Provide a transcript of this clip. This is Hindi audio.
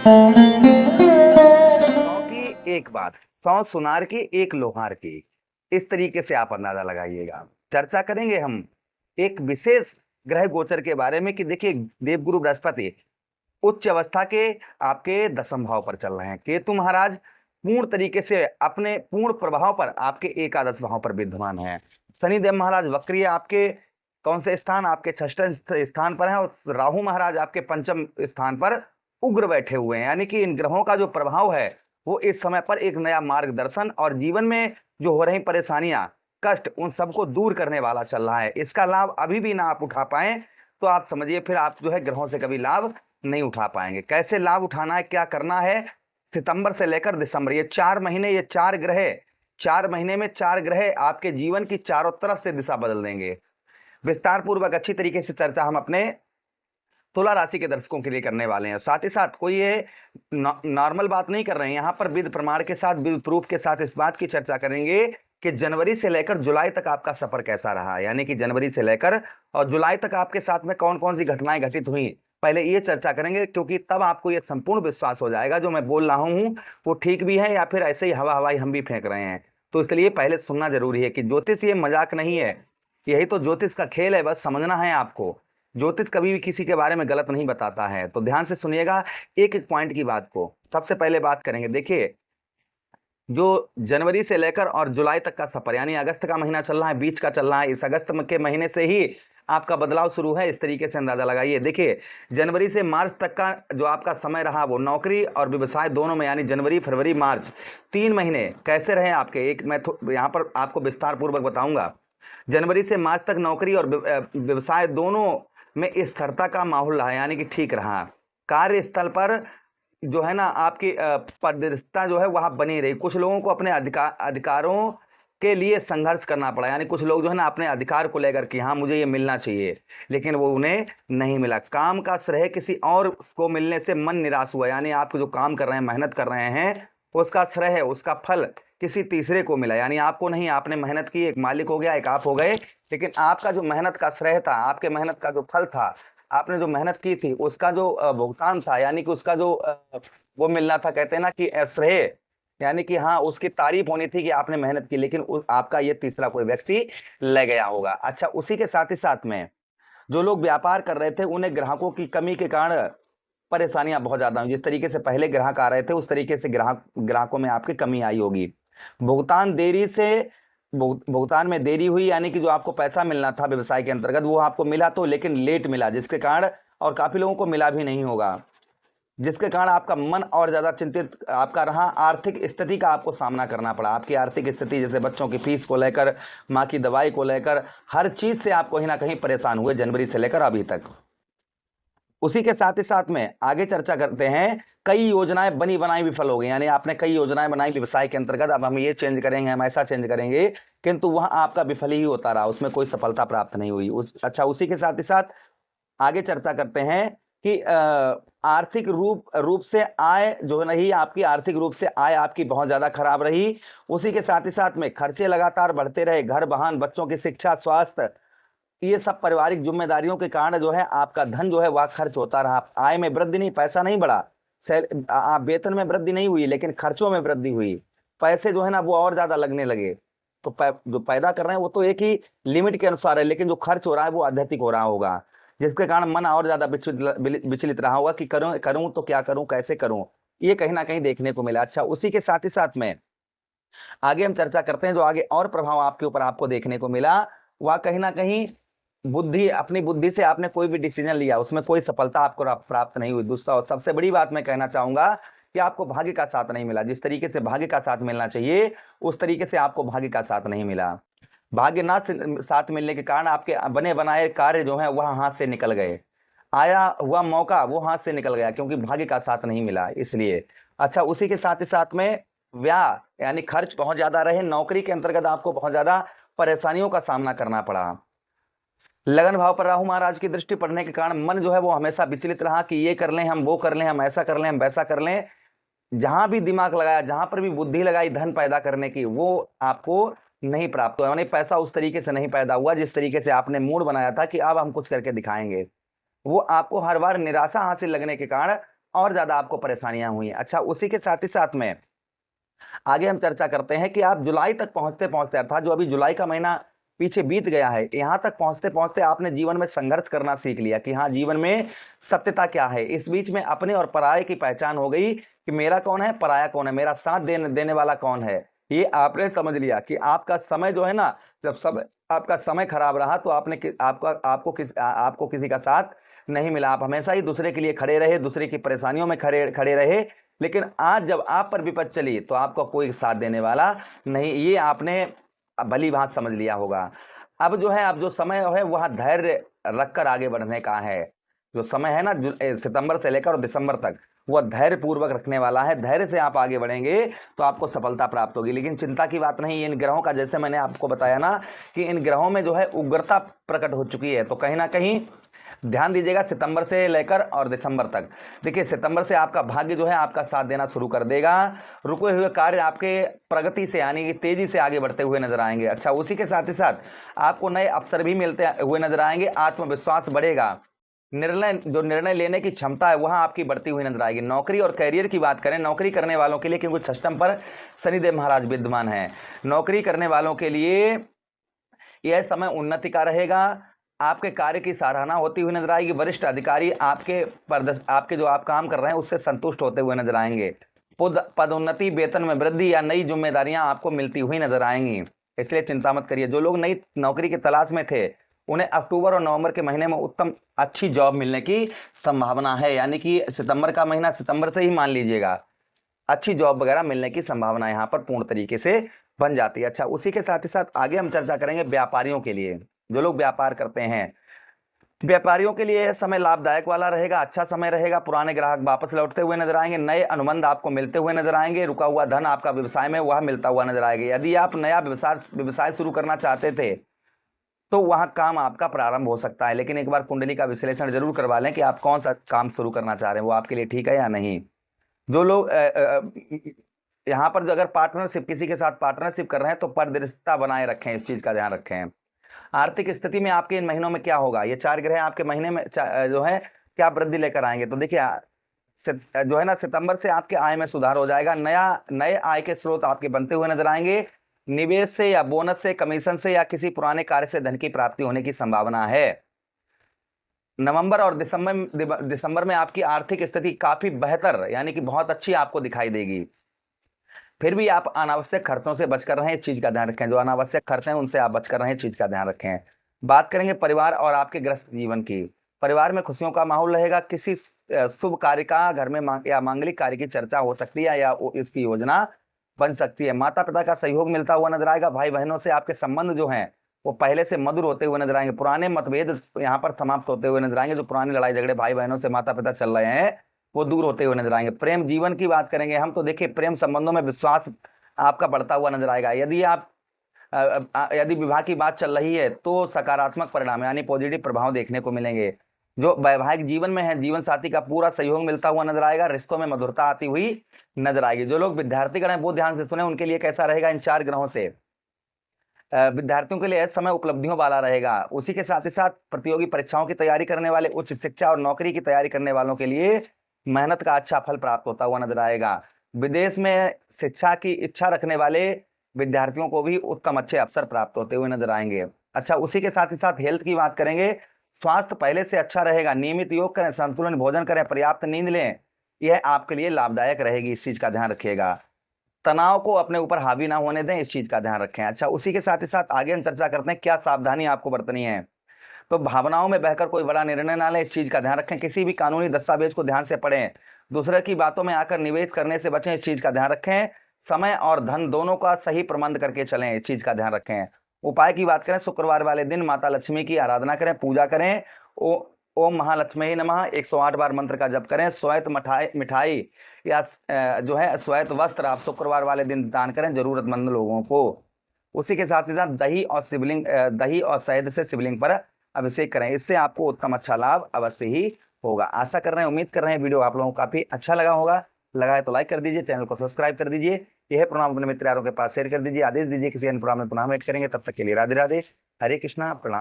सौ की एक बात, 100 सुनार की एक लोहार की, इस तरीके से आप अंदाजा लगाइएगा। चर्चा करेंगे हम एक विशेष ग्रह गोचर के बारे में कि देखिए देवगुरु बृहस्पति उच्च अवस्था के आपके दसम भाव पर चल रहे हैं। केतु महाराज पूर्ण तरीके से अपने पूर्ण प्रभाव पर आपके एकादश भाव पर विद्यमान है। शनिदेव महाराज वक्रीय आपके कौन से स्थान, आपके छठे स्थान पर है, और राहु महाराज आपके पंचम स्थान पर उग्र बैठे हुए हैं। यानी कि इन ग्रहों का जो प्रभाव है वो इस समय पर एक नया मार्गदर्शन और जीवन में जो हो रही परेशानियां, कष्ट, उन सबको दूर करने वाला चल रहा है। इसका लाभ अभी भी ना आप उठा पाए तो आप समझिए फिर आप जो है ग्रहों से कभी लाभ नहीं उठा पाएंगे। कैसे लाभ उठाना है, क्या करना है, सितंबर से लेकर दिसंबर, ये 4 महीने, ये 4 ग्रह, 4 महीने में 4 ग्रह आपके जीवन की चारों तरफ से दिशा बदल देंगे। विस्तार पूर्वक अच्छी तरीके से चर्चा हम अपने तुला राशि के दर्शकों के लिए करने वाले हैं। साथ ही साथ कोई ये नॉर्मल बात नहीं कर रहे हैं, यहाँ पर विद प्रमाण के साथ, विद प्रूफ के साथ इस बात की चर्चा करेंगे कि जनवरी से लेकर जुलाई तक आपका सफर कैसा रहा, यानी कि जनवरी से लेकर और जुलाई तक आपके साथ में कौन कौन सी घटनाएं घटित हुई, पहले ये चर्चा करेंगे, क्योंकि तब आपको ये संपूर्ण विश्वास हो जाएगा जो मैं बोल रहा हूँ वो ठीक भी है या फिर ऐसे ही हवा हवाई हम भी फेंक रहे हैं। तो इसलिए पहले सुनना जरूरी है कि ज्योतिष ये मजाक नहीं है, यही तो ज्योतिष का खेल है, बस समझना है आपको। ज्योतिष कभी भी किसी के बारे में गलत नहीं बताता है। तो ध्यान से सुनिएगा एक एक पॉइंट की बात को। सबसे पहले बात करेंगे, देखिए जो जनवरी से लेकर और जुलाई तक का सफर, यानी अगस्त का महीना चल रहा है, बीच का चल रहा है, इस अगस्त के महीने से ही आपका बदलाव शुरू है। इस तरीके से अंदाजा लगाइए। देखिए जनवरी से मार्च तक का जो आपका समय रहा वो नौकरी और व्यवसाय दोनों में, यानी जनवरी फरवरी मार्च 3 महीने कैसे रहे आपके, एक मैं यहाँ पर आपको विस्तार पूर्वक बताऊंगा। जनवरी से मार्च तक नौकरी और व्यवसाय दोनों में स्थिरता का माहौल रहा, यानी कि ठीक रहा। कार्यस्थल पर जो है ना आपकी पारदर्शिता जो है वहाँ बनी रही। कुछ लोगों को अपने अधिकारों के लिए संघर्ष करना पड़ा, यानी कुछ लोग जो है ना अपने अधिकार को लेकर कि हाँ मुझे ये मिलना चाहिए, लेकिन वो उन्हें नहीं मिला। काम का श्रेय किसी और को मिलने से मन निराश हुआ, यानी आप जो काम कर रहे हैं, मेहनत कर रहे हैं, उसका श्रेय, उसका फल किसी तीसरे को मिला, यानी आपको नहीं। आपने मेहनत की, एक मालिक हो गया, एक आप हो गए, लेकिन आपका जो मेहनत का श्रेय था, आपके मेहनत का जो फल था, आपने जो मेहनत की थी उसका जो भुगतान था, यानी कि उसका जो वो मिलना था, कहते हैं ना कि श्रेय, यानी कि हाँ उसकी तारीफ होनी थी कि आपने मेहनत की, लेकिन आपका ये तीसरा कोई व्यक्ति ले गया होगा। अच्छा, उसी के साथ ही साथ में जो लोग व्यापार कर रहे थे उन्हें ग्राहकों की कमी के कारण परेशानियां बहुत ज्यादा हुई। जिस तरीके से पहले ग्राहक आ रहे थे उस तरीके से ग्राहकों में आपकी कमी आई होगी। भुगतान देरी से भुगतान में देरी हुई, यानी कि जो आपको पैसा मिलना था व्यवसाय के अंतर्गत वो आपको मिला तो, लेकिन लेट मिला, जिसके कारण, और काफी लोगों को मिला भी नहीं होगा, जिसके कारण आपका मन और ज्यादा चिंतित आपका रहा। आर्थिक स्थिति का आपको सामना करना पड़ा। आपकी आर्थिक स्थिति जैसे बच्चों की फीस को लेकर, माँ की दवाई को लेकर, हर चीज से आप कहीं ना कहीं परेशान हुए जनवरी से लेकर अभी तक। उसी के साथ ही साथ में आगे चर्चा करते हैं, कई योजनाएं बनी बनाई विफल हो गई, यानी आपने कई योजनाएं बनाई व्यवसाय के अंतर्गत, अब हम ये चेंज करेंगे, हम ऐसा चेंज करेंगे, किंतु वह आपका विफल ही होता रहा, उसमें कोई सफलता प्राप्त नहीं हुई। अच्छा, उसी के साथ ही साथ आगे चर्चा करते हैं कि आर्थिक रूप से आय जो नहीं, आपकी आर्थिक रूप से आय आपकी बहुत ज्यादा खराब रही। उसी के साथ ही साथ में खर्चे लगातार बढ़ते रहे, घर वाहन, बच्चों की शिक्षा, स्वास्थ्य, ये सब पारिवारिक जिम्मेदारियों के कारण जो है आपका धन जो है वह खर्च होता रहा। आय में वृद्धि नहीं, पैसा नहीं बढ़ा, वेतन में वृद्धि नहीं हुई, लेकिन खर्चों में वृद्धि हुई। पैसे जो है ना वो और ज्यादा लगने लगे। तो जो पैदा कर रहे हैं वो तो एक ही लिमिट के अनुसार है, लेकिन जो खर्च हो रहा है वो अत्यधिक हो रहा होगा, जिसके कारण मन और ज्यादा विचलित रहा होगा कि करूं करूं तो क्या करूं, कैसे करूं, ये कहीं ना कहीं देखने को मिला। अच्छा, उसी के साथ ही साथ में आगे हम चर्चा करते हैं, जो आगे और प्रभाव आपके ऊपर आपको देखने को मिला, वह कहीं ना कहीं बुद्धि, अपनी बुद्धि से आपने कोई भी डिसीजन लिया उसमें कोई सफलता आपको प्राप्त नहीं हुई। दूसरा और सबसे बड़ी बात मैं कहना चाहूंगा कि आपको भाग्य का साथ नहीं मिला। जिस तरीके से भाग्य का साथ मिलना चाहिए उस तरीके से आपको भाग्य का साथ नहीं मिला। भाग्य ना साथ मिलने के कारण आपके बने बनाए कार्य जो है वह हाथ से निकल गए, आया हुआ मौका वो हाथ से निकल गया, क्योंकि भाग्य का साथ नहीं मिला इसलिए। अच्छा, उसी के साथ ही साथ में व्यय यानी खर्च बहुत ज्यादा रहे। नौकरी के अंतर्गत आपको बहुत ज्यादा परेशानियों का सामना करना पड़ा। लगन भाव पर राहु महाराज की दृष्टि पड़ने के कारण मन जो है वो हमेशा विचलित रहा कि ये कर लें, हम वो कर लें, हम ऐसा कर लें, हम वैसा कर लें। जहां भी दिमाग लगाया, जहां पर भी बुद्धि लगाई धन पैदा करने की, वो आपको नहीं प्राप्त हुआ, यानी पैसा उस तरीके से नहीं पैदा हुआ जिस तरीके से आपने मूड बनाया था कि अब हम कुछ करके दिखाएंगे। वो आपको हर बार निराशा हासिल लगने के कारण और ज्यादा आपको परेशानियां हुई। अच्छा, उसी के साथ ही साथ में आगे हम चर्चा करते हैं कि आप जुलाई तक पहुंचते पहुंचते, अर्थात जो अभी जुलाई का महीना पीछे बीत गया है, यहां तक पहुंचते पहुंचते आपने जीवन में संघर्ष करना सीख लिया कि हाँ, जीवन में सत्यता क्या है। इस बीच में अपने और पराये की पहचान हो गई कि मेरा कौन है, पराया कौन है, मेरा साथ देने वाला कौन है। ये आपने समझ लिया कि आपका समय जो है ना, जब सब आपका समय खराब रहा तो आपको किसी का साथ नहीं मिला। आप हमेशा ही दूसरे के लिए खड़े रहे, दूसरे की परेशानियों में खड़े खड़े रहे, लेकिन आज जब आप पर विपद चली तो आपको कोई साथ देने वाला नहीं। ये आपने भली भांत समझ लिया होगा। अब जो है, अब जो समय है वह धैर्य रखकर आगे बढ़ने का है। जो समय है ना, सितंबर से लेकर और दिसंबर तक, वह धैर्य पूर्वक रखने वाला है। धैर्य से आप आगे बढ़ेंगे तो आपको सफलता प्राप्त होगी। लेकिन चिंता की बात नहीं, इन ग्रहों का, जैसे मैंने आपको बताया ना कि इन ग्रहों में जो है उग्रता प्रकट हो चुकी है, तो कहीं ना कहीं ध्यान दीजिएगा सितंबर से लेकर और दिसंबर तक। देखिए, सितंबर से आपका भाग्य जो है आपका साथ देना शुरू कर देगा। रुके हुए कार्य आपके प्रगति से, यानी कि तेजी से आगे बढ़ते हुए नजर आएंगे। अच्छा, उसी के साथ ही साथ आपको नए अवसर भी मिलते हुए नजर आएंगे। आत्मविश्वास बढ़ेगा। निर्णय लेने की क्षमता है वहां आपकी बढ़ती हुई नजर आएगी। नौकरी और कैरियर की बात करें, नौकरी करने वालों के लिए, क्योंकि षष्ठम पर शनिदेव महाराज विद्यमान है, नौकरी करने वालों के लिए यह समय उन्नति का रहेगा। आपके कार्य की सराहना होती हुई नजर आएगी। वरिष्ठ अधिकारी आपके जो आप काम कर रहे हैं उससे संतुष्ट होते हुए नजर आएंगे। पदोन्नति, वेतन में वृद्धि या नई जिम्मेदारियां आपको मिलती हुई नजर आएंगी, इसलिए चिंता मत करिए। जो लोग नई नौकरी की तलाश में थे उन्हें अक्टूबर और नवंबर के महीने में उत्तम अच्छी जॉब मिलने की संभावना है। यानी कि सितंबर का महीना, सितंबर से ही मान लीजिएगा, अच्छी जॉब वगैरह मिलने की संभावना यहाँ पर पूर्ण तरीके से बन जाती है। अच्छा, उसी के साथ ही साथ आगे हम चर्चा करेंगे व्यापारियों के लिए, जो लोग व्यापार करते हैं। व्यापारियों के लिए यह समय लाभदायक वाला रहेगा, अच्छा समय रहेगा। पुराने ग्राहक वापस लौटते हुए नजर आएंगे। नए अनुबंध आपको मिलते हुए नजर आएंगे। रुका हुआ धन आपका व्यवसाय में वह मिलता हुआ नजर आएगा। यदि आप नया व्यवसाय शुरू करना चाहते थे तो वहां काम आपका प्रारंभ हो सकता है, लेकिन एक बार कुंडली का विश्लेषण जरूर करवा लें कि आप कौन सा काम शुरू करना चाह रहे हैं, वो आपके लिए ठीक है या नहीं। जो लोग यहाँ पर जो अगर पार्टनरशिप, किसी के साथ पार्टनरशिप कर रहे हैं तो पारदर्शिता बनाए रखें, इस चीज का ध्यान रखें। आर्थिक स्थिति में आपके इन महीनों में क्या होगा, ये 4 ग्रह आपके महीने में जो है क्या वृद्धि लेकर आएंगे। तो देखिए, जो है ना, सितंबर से आपके आय में सुधार हो जाएगा। नए आय के स्रोत आपके बनते हुए नजर आएंगे। निवेश से या बोनस से, कमीशन से या किसी पुराने कार्य से धन की प्राप्ति होने की संभावना है। नवंबर और दिसंबर में आपकी आर्थिक स्थिति काफी बेहतर, यानी कि बहुत अच्छी आपको दिखाई देगी। फिर भी आप अनावश्यक खर्चों से बचकर रहें, इस चीज का ध्यान रखें। जो अनावश्यक खर्च हैं उनसे आप बचकर रहें, इस चीज का ध्यान रखें। बात करेंगे परिवार और आपके गृहस्थ जीवन की। परिवार में खुशियों का माहौल रहेगा। किसी शुभ कार्य का घर में या मांगलिक कार्य की चर्चा हो सकती है या इसकी योजना बन सकती है। माता पिता का सहयोग मिलता हुआ नजर आएगा। भाई बहनों से आपके संबंध जो हैं वो पहले से मधुर होते हुए नजर आएंगे। पुराने मतभेद यहाँ पर समाप्त होते हुए नजर आएंगे। जो पुरानी लड़ाई झगड़े भाई बहनों से माता पिता चल रहे हैं वो दूर होते हुए नजर आएंगे। प्रेम जीवन की बात करेंगे हम, तो देखिए, प्रेम संबंधों में विश्वास आपका बढ़ता हुआ नजर आएगा। यदि विवाह की बात चल रही है तो सकारात्मक परिणाम, यानी पॉजिटिव प्रभाव देखने को मिलेंगे। जो वैवाहिक जीवन में है, जीवन साथी का पूरा सहयोग मिलता हुआ नजर आएगा। रिश्तों में मधुरता आती हुई नजर आएगी। जो लोग विद्यार्थीगण हैं वो ध्यान से सुने, उनके लिए कैसा रहेगा इन 4 ग्रहों से। विद्यार्थियों के लिए समय उपलब्धियों वाला रहेगा। उसी के साथ ही साथ प्रतियोगी परीक्षाओं की तैयारी करने वाले, उच्च शिक्षा और नौकरी की तैयारी करने वालों के लिए मेहनत का अच्छा फल प्राप्त होता हुआ नजर आएगा। विदेश में शिक्षा की इच्छा रखने वाले विद्यार्थियों को भी उत्तम अच्छे अवसर प्राप्त होते हुए नजर आएंगे। अच्छा, उसी के साथ ही साथ हेल्थ की बात करेंगे। स्वास्थ्य पहले से अच्छा रहेगा। नियमित योग करें, संतुलन भोजन करें, पर्याप्त नींद लें, यह आपके लिए लाभदायक रहेगी, इस चीज का ध्यान रखिएगा। तनाव को अपने ऊपर हावी ना होने दें, इस चीज का ध्यान रखें। अच्छा, उसी के साथ ही साथ आगे हम चर्चा करते हैं क्या सावधानी आपको बरतनी है। तो भावनाओं में बहकर कोई बड़ा निर्णय ना लें, इस चीज का ध्यान रखें। किसी भी कानूनी दस्तावेज को ध्यान से पढ़ें। दूसरे की बातों में आकर निवेश करने से बचें, इस चीज का ध्यान रखें। समय और धन दोनों का सही प्रबंध करके चलें, इस चीज का ध्यान रखें। उपाय की बात करें, शुक्रवार वाले दिन माता लक्ष्मी की आराधना करें, पूजा करें। ओम महालक्ष्मी नमः 108 बार मंत्र का जप करें। श्वेत मिठाई या जो है श्वेत वस्त्र आप शुक्रवार वाले दिन दान करें जरूरतमंद लोगों को। उसी के साथ ही साथ दही और शहद से शिवलिंग पर अभिषेक करें, इससे आपको उत्तम अच्छा लाभ अवश्य ही होगा। आशा कर रहे हैं, उम्मीद कर रहे हैं वीडियो आप लोगों को काफी अच्छा लगा होगा। लगा है तो लाइक कर दीजिए, चैनल को सब्सक्राइब कर दीजिए। यह प्रोग्राम अपने मित्र यारों के पास शेयर कर दीजिए। आदेश दीजिए किसी अन्य प्रोग्राम में पुनः भेंट करेंगे, तब तक के लिए राधे राधे, हरे कृष्णा, प्रणाम।